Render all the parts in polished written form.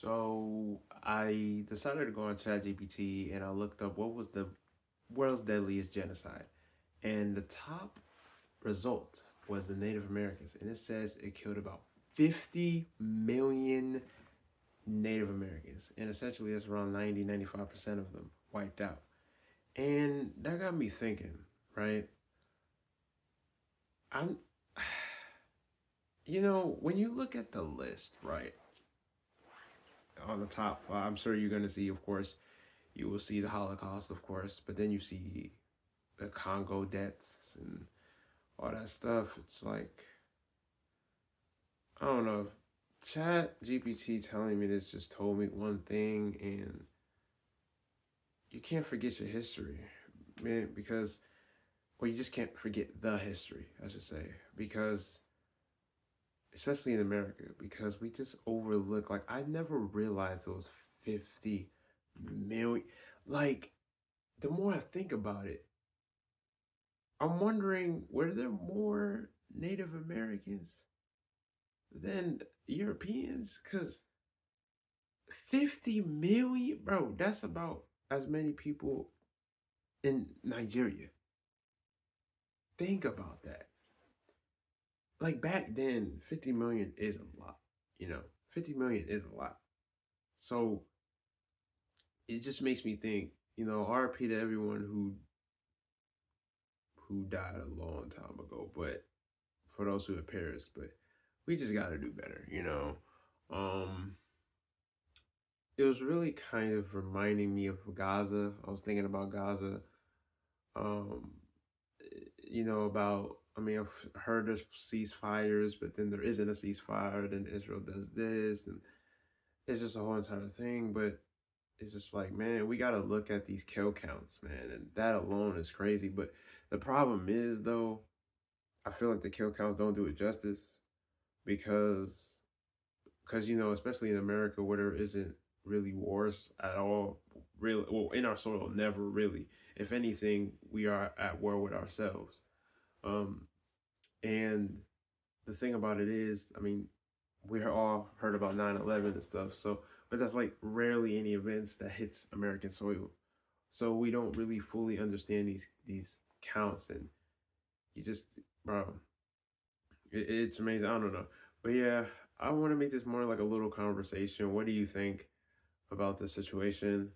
So I decided to go on ChatGPT and I looked up what was the world's deadliest genocide. And the top result was the Native Americans. And it says it killed about 50 million Native Americans. And essentially that's around 95% of them wiped out. And that got me thinking, right? I'm when you look at the list, right? On the top, I'm sure you're going to see, of course, you will see the Holocaust, of course, but then you see the Congo deaths and all that stuff. It's like, I don't know. Chat GPT telling me this just told me one thing, and you can't forget your history, man, because, well, you just can't forget the history, I should say, because, especially in America, because we just overlook, like, I never realized those 50 million. Like, the more I think about it, I'm wondering, were there more Native Americans than Europeans? Because 50 million, bro, that's about as many people in Nigeria. Think about that. Like back then, 50 million is a lot, 50 million is a lot. So it just makes me think, RP to everyone who died a long time ago, but for those who have perished, but we just got to do better, Um, it was really kind of reminding me of Gaza. I was thinking about Gaza. Um, about, I mean, I've heard there's ceasefires, but then there isn't a ceasefire. Then Israel does this, and it's just a whole entire thing. But it's just like, man, we got to look at these kill counts, man, and that alone is crazy. But the problem is, though, I feel like the kill counts don't do it justice because especially in America where there isn't really wars at all, really, well, in our soil, never really. If anything, we are at war with ourselves. Um, and the thing about it is, I mean, we all heard about 9/11 and stuff. So, but that's like rarely any events that hits American soil. So we don't really fully understand these counts, and you just, bro, it's amazing. I don't know, but yeah, I want to make this more like a little conversation. What do you think about the situation,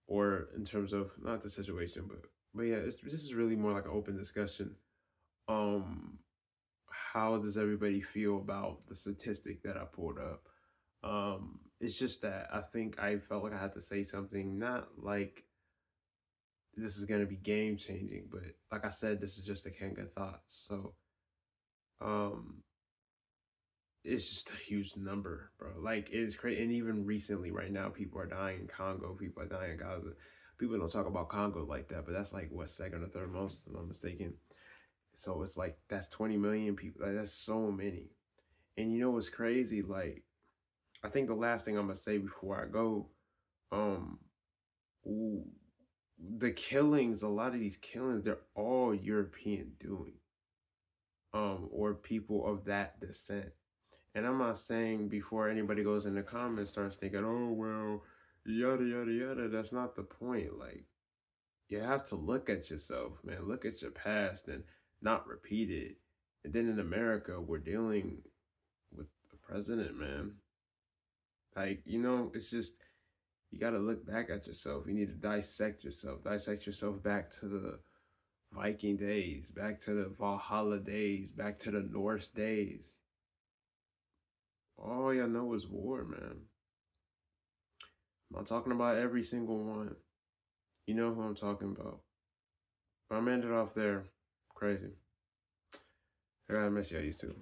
or in terms of not the situation, but yeah, this is really more like an open discussion. Um, how does everybody feel about the statistic that I pulled up? It's just that I think I felt like I had to say something, not like this is gonna be game changing, but like I said, this is just a king of thoughts. So, um, it's just a huge number, bro. Like it's crazy. And even recently, right now, people are dying in Congo. People are dying in Gaza. People don't talk about Congo like that, but that's like what, second or third most, if I'm not mistaken. So it's like that's 20 million people. Like, that's so many. And you know what's crazy? Like, I think the last thing I'm gonna say before I go, um, the killings, a lot of these killings, they're all European doing, or people of that descent. And I'm not saying before anybody goes in the comments starts thinking, oh well, yada yada yada. That's not the point. Like, you have to look at yourself, man. Look at your past and not repeat it. And then in America, we're dealing with the president, man. Like, it's just, you got to look back at yourself. You need to dissect yourself. Dissect yourself back to the Viking days, back to the Valhalla days, back to the Norse days. All y'all know is war, man. I'm not talking about every single one. You know who I'm talking about. But I'm ended off there. Crazy. I gotta miss y'all, you too.